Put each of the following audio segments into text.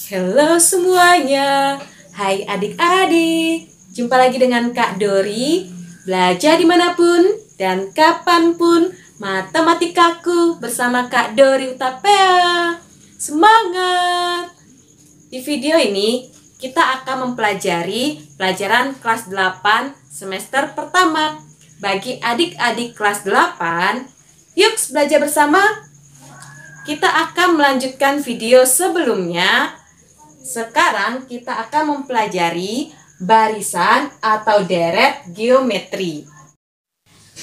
Halo semuanya, hai adik-adik. Jumpa lagi dengan Kak Dori. Belajar dimanapun dan kapanpun, matematikaku bersama Kak Dori Utapea. Semangat! Di video ini, kita akan mempelajari pelajaran kelas 8 semester pertama. Bagi adik-adik kelas 8, yuk belajar bersama. Kita akan melanjutkan video sebelumnya. Sekarang kita akan mempelajari barisan atau deret geometri.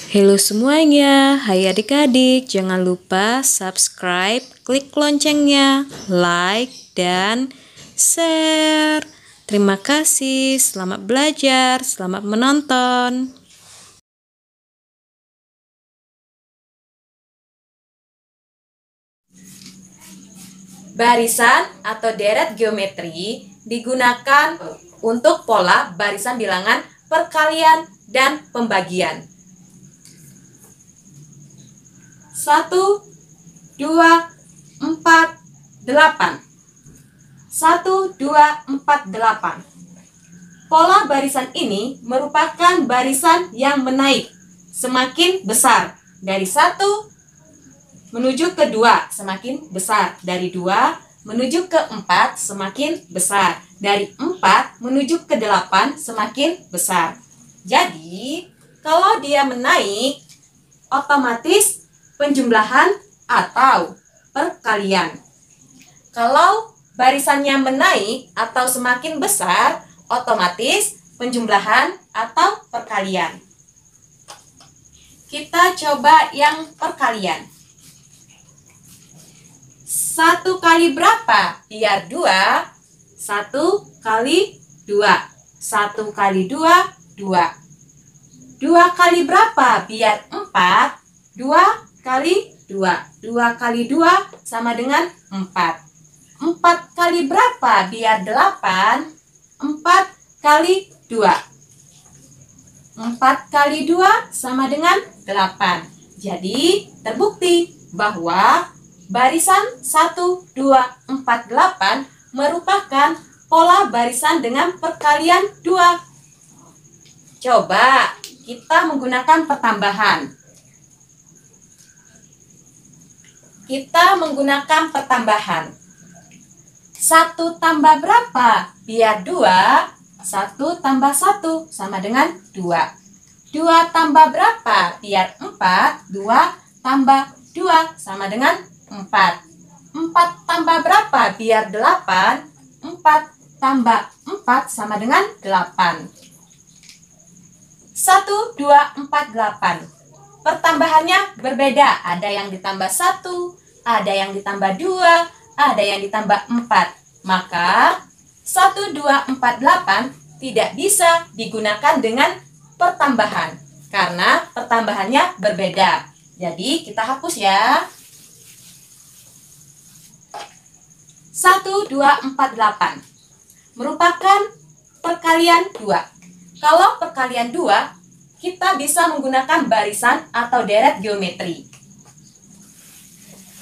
Halo semuanya, hai adik-adik, jangan lupa subscribe, klik loncengnya, like, dan share. Terima kasih, selamat belajar, selamat menonton. Barisan atau deret geometri digunakan untuk pola barisan bilangan perkalian dan pembagian. 1, 2, 4, 8. 1, 2, 4, 8. Pola barisan ini merupakan barisan yang menaik semakin besar. Dari 1 menuju ke 2 semakin besar. Dari 2 menuju ke 4 semakin besar. Dari 4 menuju ke 8 semakin besar. Jadi, kalau dia menaik, otomatis penjumlahan atau perkalian. Kalau barisannya menaik atau semakin besar, otomatis penjumlahan atau perkalian. Kita coba yang perkalian. 1 kali berapa? Biar 2. 1 kali 2. 1 kali 2, 2. 2 kali berapa? Biar 4. 2 kali 2. 2 kali 2 sama dengan 4. 4 kali berapa? Biar 8. 4 kali 2. 4 kali 2 sama dengan 8. Jadi, terbukti bahwa barisan 1, 2, 4, 8 merupakan pola barisan dengan perkalian 2. Coba kita menggunakan pertambahan. Kita menggunakan pertambahan. 1 tambah berapa? Biar 2. 1 tambah 1 sama dengan 2. 2 tambah berapa? Biar 4. 2 tambah 2 sama dengan 4. 4 tambah berapa? Biar 8. 4 tambah 4 sama dengan 8. 1, 2, 4, 8. Pertambahannya berbeda. Ada yang ditambah 1, ada yang ditambah 2, ada yang ditambah 4. Maka 1, 2, 4, 8 tidak bisa digunakan dengan pertambahan. Karena pertambahannya berbeda. Jadi kita hapus ya. 1, 2, 4, 8 merupakan perkalian 2. Kalau perkalian 2, kita bisa menggunakan barisan atau deret geometri.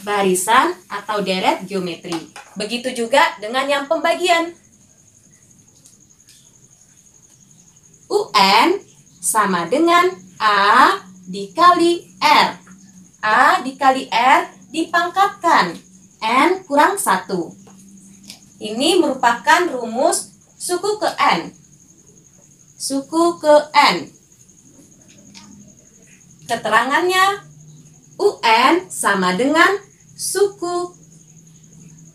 Barisan atau deret geometri. Begitu juga dengan yang pembagian. UN sama dengan A dikali R. A dikali R dipangkatkan. N kurang 1. Ini merupakan rumus suku ke N. Suku ke N. Keterangannya, UN sama dengan suku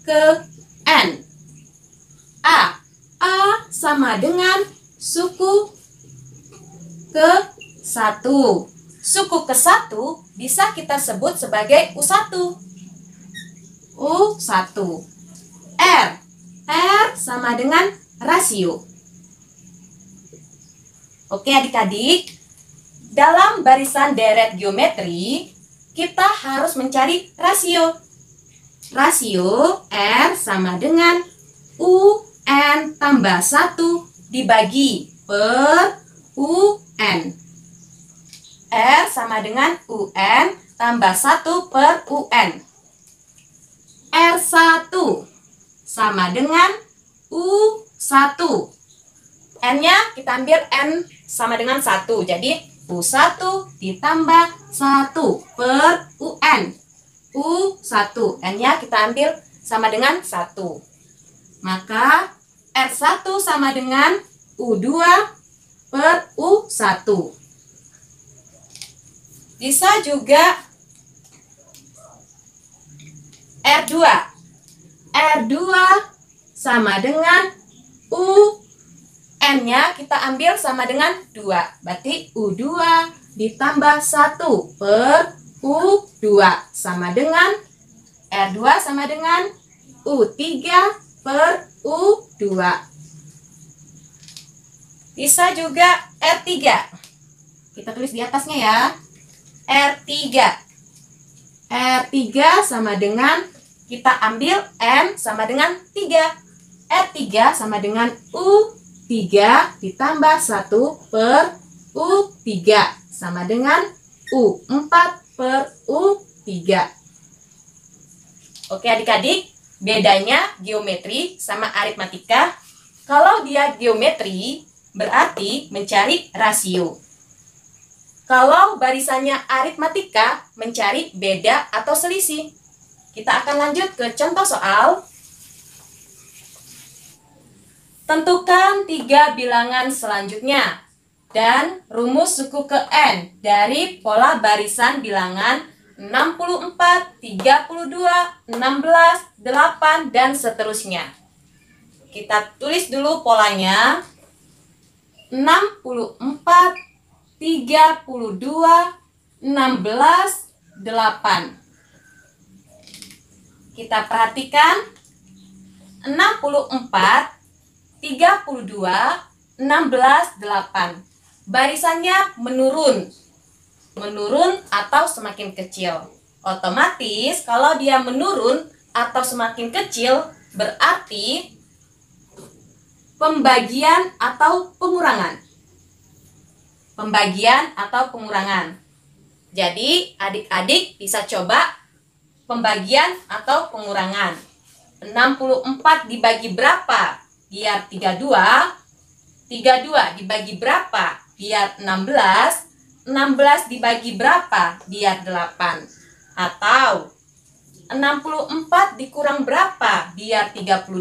ke N. A. A sama dengan suku ke 1. Suku ke 1 bisa kita sebut sebagai U1. U1. R. R sama dengan rasio. Oke adik-adik, dalam barisan deret geometri, kita harus mencari rasio. Rasio R sama dengan UN tambah 1 dibagi per UN. R sama dengan UN tambah 1 per UN. R1 sama dengan U1. N-nya kita ambil N sama dengan 1. Jadi U1 ditambah 1 per UN. U1. N-nya kita ambil sama dengan 1. Maka R1 sama dengan U2 per U1. Bisa juga R2. R2 sama dengan U. N-nya kita ambil sama dengan 2. Berarti U2 ditambah 1 per U2 sama dengan R2 sama dengan U3 per U2. Bisa juga R3. Kita tulis di atasnya ya. R3. R3 sama dengan, kita ambil N sama dengan 3. R3 sama dengan U3 ditambah 1 per U3 sama dengan U4 per U3. Oke adik-adik, bedanya geometri sama aritmatika. Kalau dia geometri, berarti mencari rasio. Kalau barisannya aritmatika, mencari beda atau selisih. Kita akan lanjut ke contoh soal. Tentukan 3 bilangan selanjutnya dan rumus suku ke N dari pola barisan bilangan 64, 32, 16, 8, dan seterusnya. Kita tulis dulu polanya. 64, 32, 16, 8. Kita perhatikan 64, 32, 16, 8. Barisannya menurun. Menurun atau semakin kecil. Otomatis kalau dia menurun atau semakin kecil berarti pembagian atau pengurangan. Pembagian atau pengurangan. Jadi adik-adik bisa coba pembagian atau pengurangan. 64 dibagi berapa? Biar 32. 32 dibagi berapa? Biar 16. 16 dibagi berapa? Biar 8. Atau 64 dikurang berapa? Biar 32.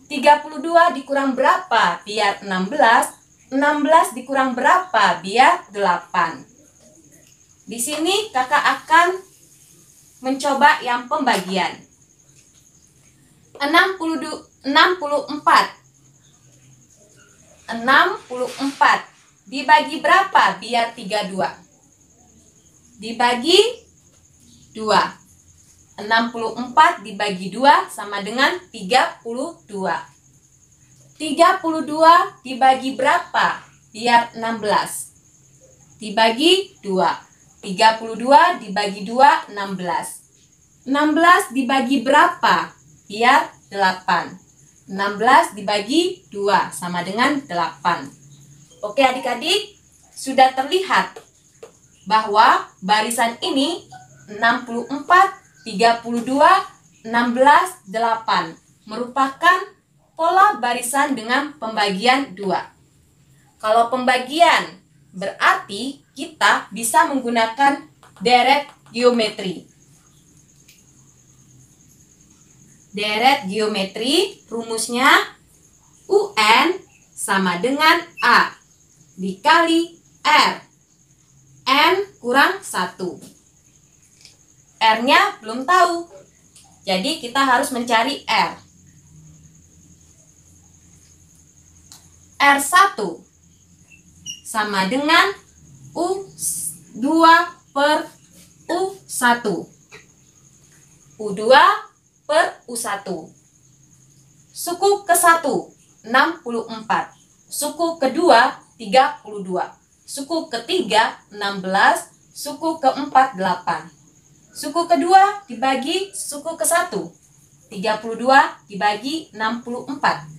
32 dikurang berapa? Biar 16. 16 dikurang berapa? Biar 8. Di sini kakak akan mencoba yang pembagian. 64 dibagi berapa? Biar 32. Dibagi 2. 64 dibagi 2 sama dengan 32. 32 dibagi berapa? Biar 16. Dibagi 2. 32 dibagi 2, 16. 16 dibagi berapa? Biar 8. 16 dibagi 2 sama dengan 8. Oke adik-adik, sudah terlihat bahwa barisan ini 64, 32, 16, 8 merupakan pola barisan dengan pembagian 2. Kalau pembagian berarti kita bisa menggunakan deret geometri. Deret geometri rumusnya UN sama dengan A dikali R. N kurang 1. R-nya belum tahu. Jadi kita harus mencari R. R1 sama dengan U2 per U1. U2 per U1. Suku ke-1 64. Suku kedua 32. Suku ketiga 16. Suku keempat 8. Suku kedua dibagi suku ke-1. 32 dibagi 64.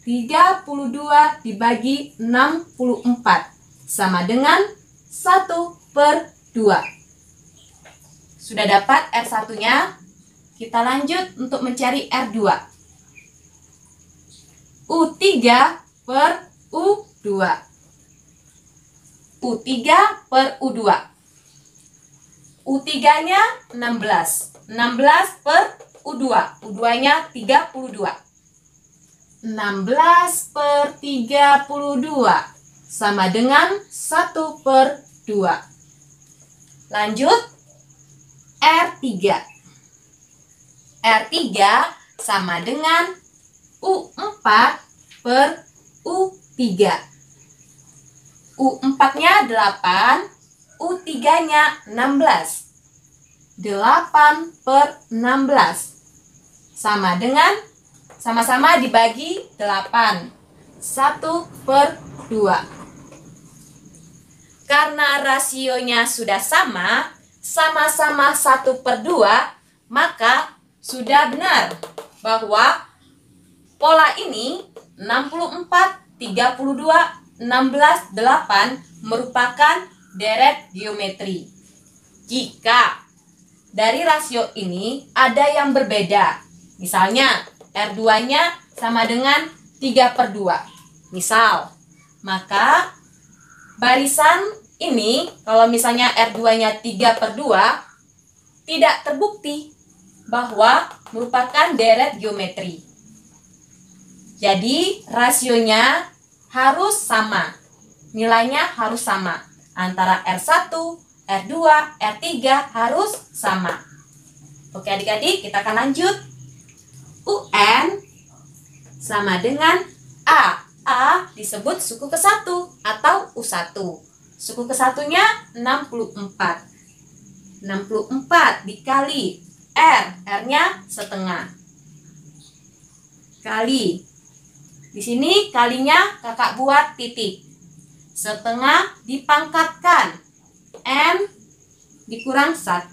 32 dibagi 64 sama dengan 1/2. Sudah dapat R1-nya? kita lanjut untuk mencari R2. U3 per U2. U3 per U2. U3-nya 16. 16 per U2. U2-nya 32. 16 per 32 sama dengan 1 per 2. Lanjut, R3. R3 sama dengan U4 per U3. U4-nya 8, U3-nya 16. 8 per 16 sama dengan sama-sama dibagi 8. 1 per 2. Karena rasionya sudah sama, sama-sama 1 per 2, maka sudah benar bahwa pola ini 64, 32, 16, 8 merupakan deret geometri. Jika dari rasio ini ada yang berbeda, misalnya R2-nya sama dengan 3 per 2. Misal, maka barisan ini kalau misalnya R2-nya 3 per 2 tidak terbukti bahwa merupakan deret geometri. Jadi rasionya harus sama. Nilainya harus sama. Antara R1, R2, R3 harus sama. Oke adik-adik, kita akan lanjut. UN sama dengan A. A disebut suku ke-1 atau U1. Suku ke-1-nya 64. 64 dikali R. R-nya setengah. Kali. Di sini kalinya kakak buat titik. Setengah dipangkatkan. N dikurang 1.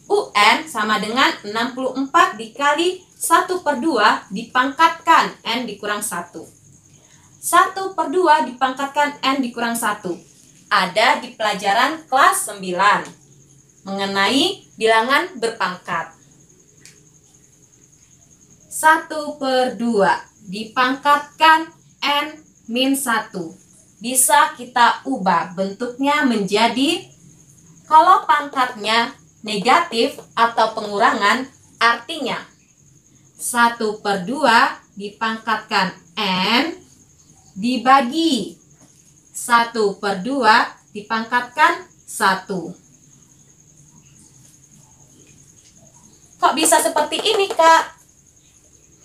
UN sama dengan 64 dikali 1 per 2 dipangkatkan N dikurang 1. 1 per 2 dipangkatkan N dikurang 1. Ada di pelajaran kelas 9 mengenai bilangan berpangkat. 1 per 2 dipangkatkan N min 1. Bisa kita ubah bentuknya menjadi, kalau pangkatnya negatif atau pengurangan, artinya 1 per 2 dipangkatkan N dibagi 1 per 2 dipangkatkan 1. Kok bisa seperti ini, Kak?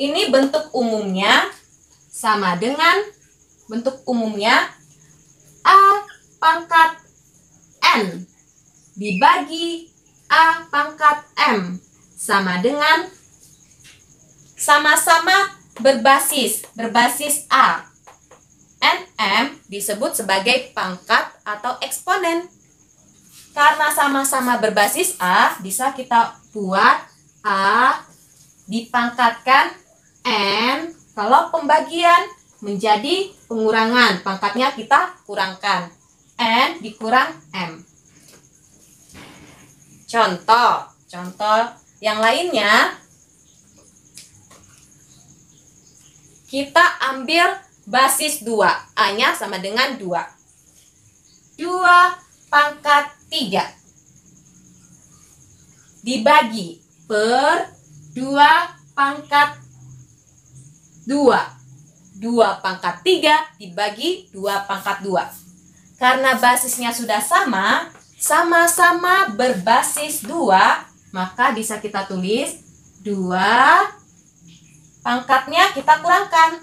Ini bentuk umumnya sama dengan bentuk umumnya A pangkat N dibagi A pangkat M sama dengan sama-sama berbasis A. NM disebut sebagai pangkat atau eksponen. Karena sama-sama berbasis A, bisa kita buat A dipangkatkan N. Kalau pembagian menjadi pengurangan, pangkatnya kita kurangkan. N dikurang M. Contoh yang lainnya, kita ambil basis 2. A-nya sama dengan 2. 2 pangkat 3 dibagi per 2 pangkat 2. 2 pangkat 3 dibagi 2 pangkat 2. Karena basisnya sudah sama, sama-sama berbasis 2, maka bisa kita tulis 2 pangkatnya kita kurangkan.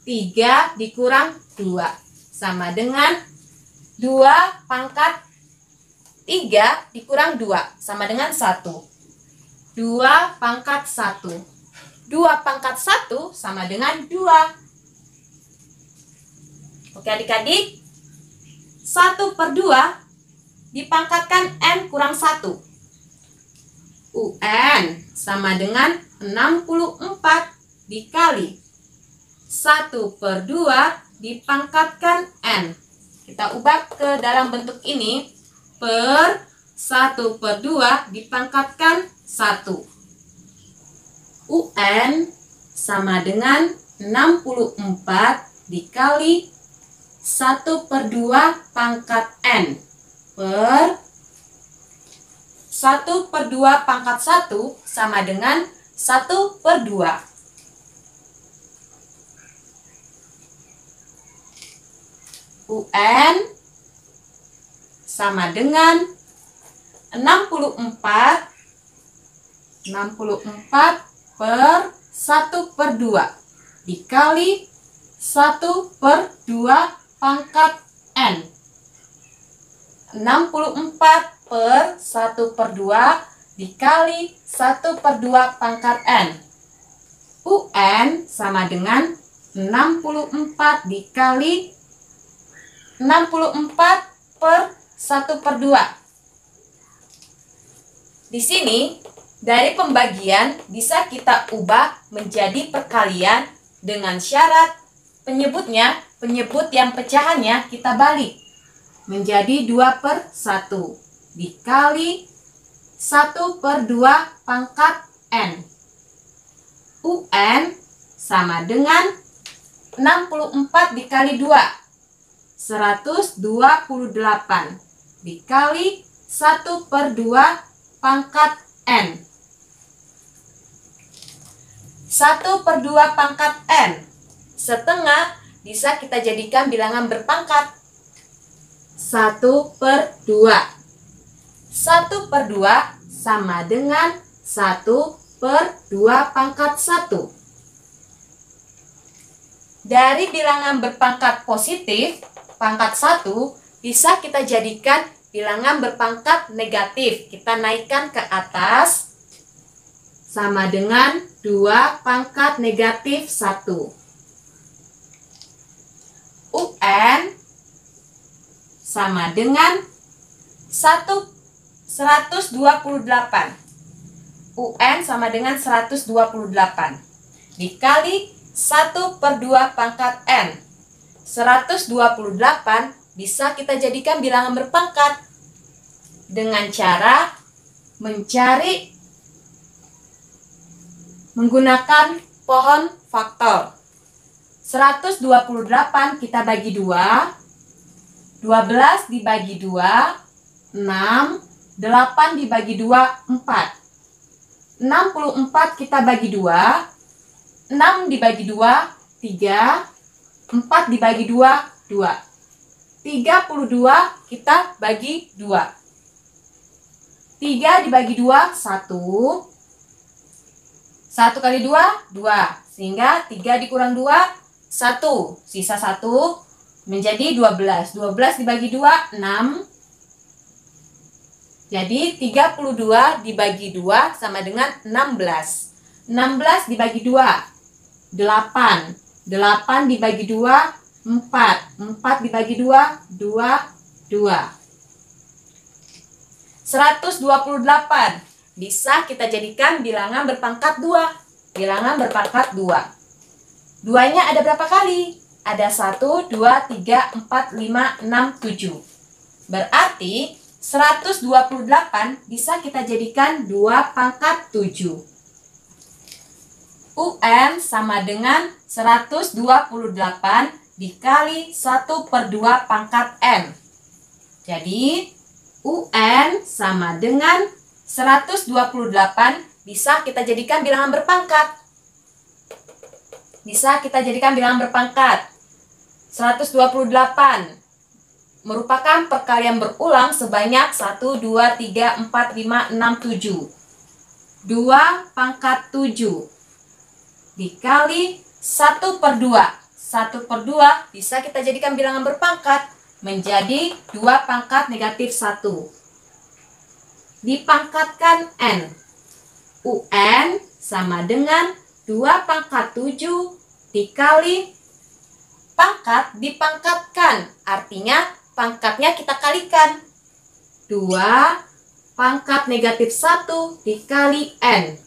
3 dikurang 2 sama dengan 2 pangkat 3 dikurang 2 sama dengan 1. 2 pangkat 1. 2 pangkat 1 sama dengan 2. Oke adik-adik, 1 per 2 dipangkatkan N kurang 1. UN sama dengan 64 dikali 1 per 2 dipangkatkan N. Kita ubah ke dalam bentuk ini per 1/2 dipangkatkan 1. UN sama dengan 64 dikali 1/2 pangkat N per 1/2 pangkat 1 sama dengan 1/2. UN sama dengan 64 per 1/2 dikali 1/2 pangkat N. 64 per 1/2 dikali 1/2 pangkat N. UN sama dengan 64 dikali 64 per 1/2. Di sini, dari pembagian bisa kita ubah menjadi perkalian dengan syarat penyebut yang pecahannya kita balik menjadi 2/1 dikali 1/2 pangkat N. UN sama dengan 64 dikali 2, 128 dikali 1/2 pangkat N. 1/2 pangkat N setengah bisa kita jadikan bilangan berpangkat. 1/2. 1/2 sama dengan 1/2 pangkat 1. Dari bilangan berpangkat positif, pangkat 1 bisa kita jadikan bilangan berpangkat negatif. Kita naikkan ke atas sama dengan 2 pangkat negatif 1. UN sama dengan 128. UN sama dengan 128 dikali 1/2 pangkat N. 128 bisa kita jadikan bilangan berpangkat dengan cara mencari menggunakan pohon faktor. 128 kita bagi 2, 12 dibagi 2, 6, 8 dibagi 2, 4. 64 kita bagi 2, 6 dibagi 2, 3, 4 dibagi 2, 2. 32 kita bagi 2. 3 dibagi 2, 1. 1 kali 2, 2. Sehingga 3 dikurang 2, 1. Sisa 1 menjadi 12. 12 dibagi 2, 6. Jadi 32 dibagi 2 sama dengan 16. 16 dibagi 2, 8. 8 dibagi 2, 4. 4 dibagi 2, 2, 2. 128 bisa kita jadikan bilangan berpangkat 2. Bilangan berpangkat 2. 2-nya ada berapa kali? Ada 1, 2, 3, 4, 5, 6, 7. Berarti 128 bisa kita jadikan 2 pangkat 7. UN sama dengan 128 dikali 1/2 pangkat N. Jadi UN sama dengan 128 bisa kita jadikan bilangan berpangkat. Bisa kita jadikan bilangan berpangkat. 128 merupakan perkalian berulang sebanyak 1, 2, 3, 4, 5, 6, 7. 2 pangkat 7 dikali 1/2. 1/2 bisa kita jadikan bilangan berpangkat menjadi 2 pangkat negatif 1. Dipangkatkan N. UN sama dengan 2 pangkat 7 dikali pangkat dipangkatkan. Artinya pangkatnya kita kalikan. 2 pangkat negatif 1 dikali N.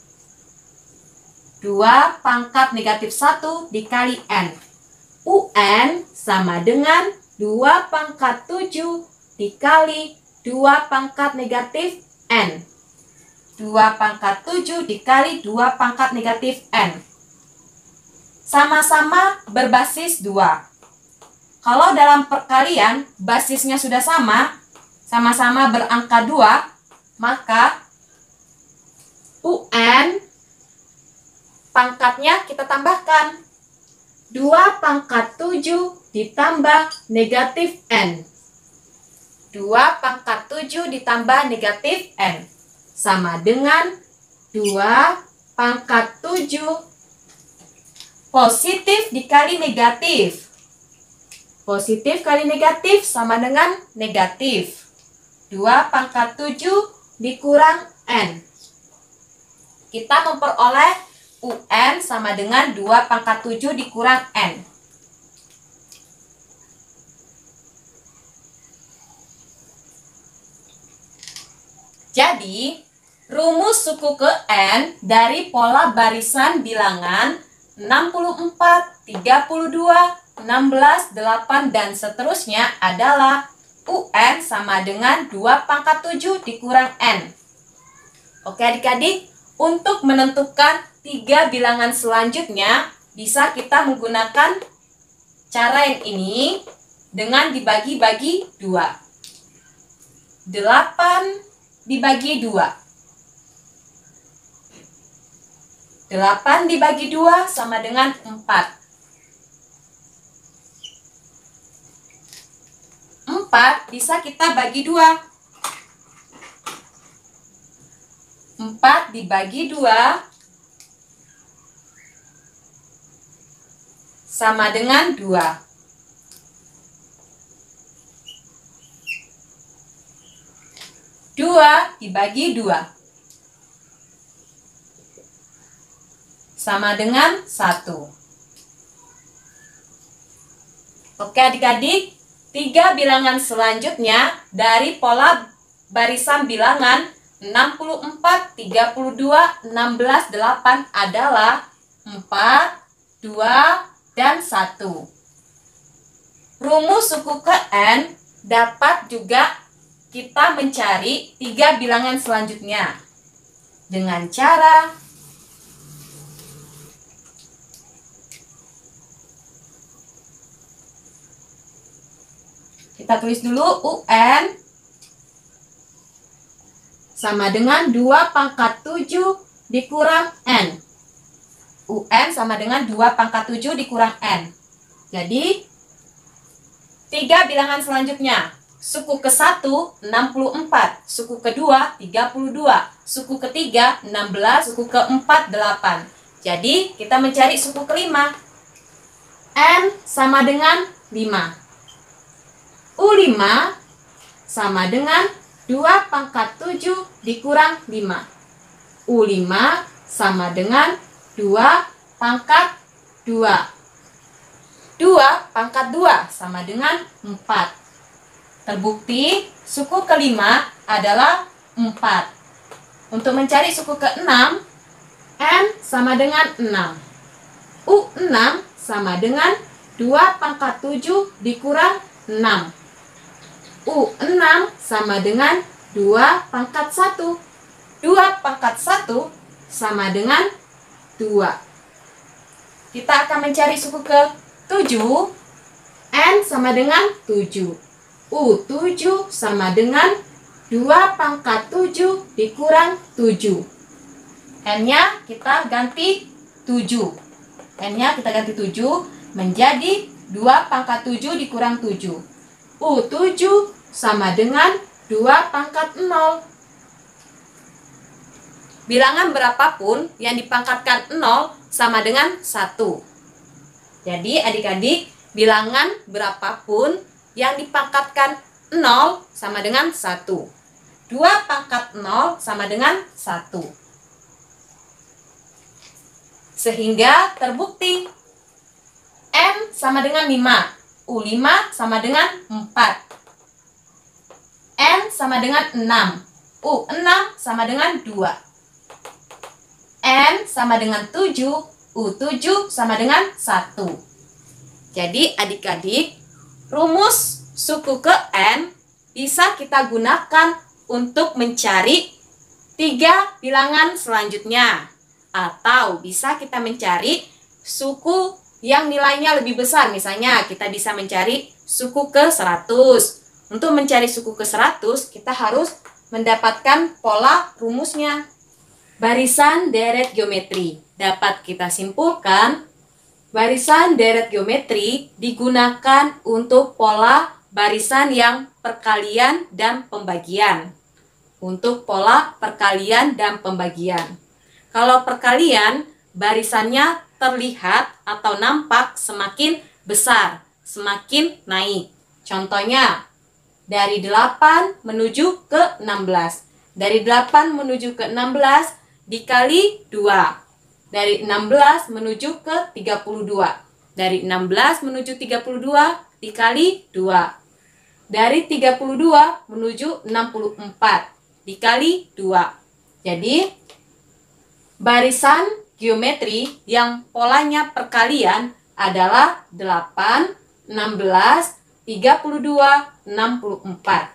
2 pangkat negatif 1 dikali N. UN sama dengan 2 pangkat 7 dikali 2 pangkat negatif N. 2 pangkat 7 dikali 2 pangkat negatif N. Sama-sama berbasis 2. Kalau dalam perkalian basisnya sudah sama-sama berangka 2, maka UN pangkatnya kita tambahkan. 2 pangkat 7 ditambah negatif N. 2 pangkat 7 ditambah negatif N. Sama dengan 2 pangkat 7 positif dikali negatif. Positif kali negatif sama dengan negatif. 2 pangkat 7 dikurang N. Kita memperoleh UN sama dengan 2 pangkat 7 dikurang N. Jadi, rumus suku ke N dari pola barisan bilangan 64, 32, 16, 8, dan seterusnya adalah UN sama dengan 2 pangkat 7 dikurang N. Oke adik-adik, untuk menentukan 3 bilangan selanjutnya, bisa kita menggunakan cara yang ini dengan dibagi-bagi 2. 8 dibagi 2. 8 dibagi 2 sama dengan 4. 4 bisa kita bagi 2. 4 dibagi 2 sama dengan 2. 2 dibagi 2 sama dengan 1. Oke adik-adik, 3 bilangan selanjutnya dari pola barisan bilangan 64, 32, 16, 8 adalah 4, 2, dan 1. Rumus suku ke N dapat juga kita mencari 3 bilangan selanjutnya dengan cara kita tulis dulu UN sama dengan 2 pangkat 7 dikurang N. UN sama dengan 2 pangkat 7 dikurang N. Jadi 3 bilangan selanjutnya. Suku ke-1 64, suku kedua 32, suku ketiga 16, suku keempat 8. Jadi kita mencari suku kelima. N sama dengan 5. U5 sama dengan 2 pangkat 7 dikurang 5. U5 sama dengan 2 pangkat 2. 2 pangkat 2 sama dengan 4. Terbukti suku kelima adalah 4. Untuk mencari suku ke-6, N sama dengan 6. U6 sama dengan 2 pangkat 7 dikurang 6. U6 sama dengan 2 pangkat 1. 2 pangkat 1 sama dengan 2. Kita akan mencari suku ke-7. N sama dengan 7. U7 sama dengan 2 pangkat 7 dikurang 7. N-nya kita ganti 7. N-nya kita ganti 7 menjadi 2 pangkat 7 dikurang 7. U7 sama dengan 2 pangkat 0. Bilangan berapapun yang dipangkatkan 0 sama dengan 1. Jadi adik-adik, bilangan berapapun yang dipangkatkan 0 sama dengan 1. 2 pangkat 0 sama dengan 1. Sehingga terbukti N sama dengan 5. U5 sama dengan 4. N sama dengan 6. U6 sama dengan 2. N sama dengan 7. U7 sama dengan 1. Jadi adik-adik, rumus suku ke N bisa kita gunakan untuk mencari 3 bilangan selanjutnya. Atau bisa kita mencari suku yang nilainya lebih besar. Misalnya kita bisa mencari suku ke 100. Untuk mencari suku ke 100, kita harus mendapatkan pola rumusnya. Barisan deret geometri. Dapat kita simpulkan, barisan deret geometri digunakan untuk pola barisan yang perkalian dan pembagian. Untuk pola perkalian dan pembagian. Kalau perkalian, barisannya terlihat atau nampak semakin besar, semakin naik. Contohnya, dari 8 menuju ke 16. Dari 8 menuju ke 16 dikali 2. Dari 16 menuju ke 32. Dari 16 menuju 32 dikali 2. Dari 32 menuju 64 dikali 2. Jadi, barisan geometri yang polanya perkalian adalah 8, 16, 32, 64.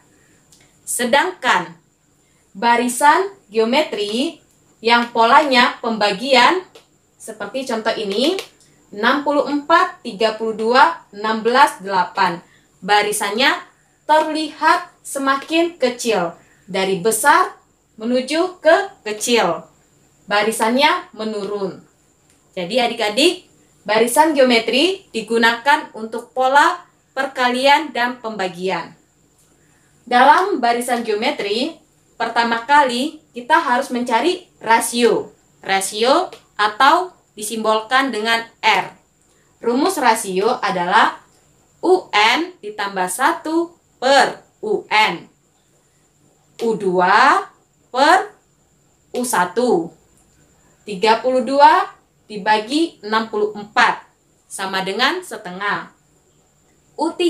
Sedangkan barisan geometri yang polanya pembagian seperti contoh ini 64, 32, 16, 8. Barisannya terlihat semakin kecil. Dari besar menuju ke kecil. Barisannya menurun. Jadi adik-adik, barisan geometri digunakan untuk pola perkalian dan pembagian. Dalam barisan geometri, pertama kali kita harus mencari rasio. Rasio atau disimbolkan dengan R. Rumus rasio adalah UN ditambah 1 per UN. U2 per U1. 32 dibagi 64 sama dengan setengah. U3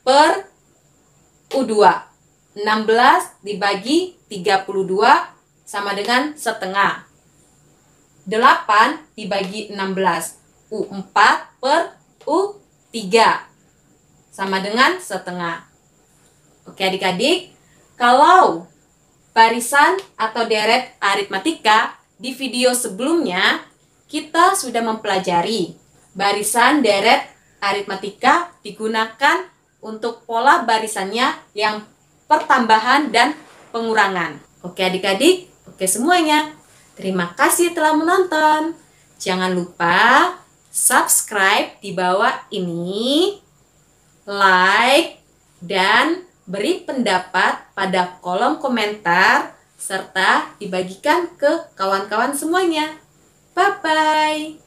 per U2. 16 dibagi 32 sama dengan setengah. 8 dibagi 16. U4 per U3 sama dengan setengah. Oke adik-adik, kalau barisan atau deret aritmatika di video sebelumnya kita sudah mempelajari barisan deret aritmatika digunakan untuk pola barisannya yang pertambahan dan pengurangan. Oke adik-adik, oke semuanya. Terima kasih telah menonton. Jangan lupa subscribe di bawah ini, like, dan beri pendapat pada kolom komentar, serta dibagikan ke kawan-kawan semuanya. Bye-bye.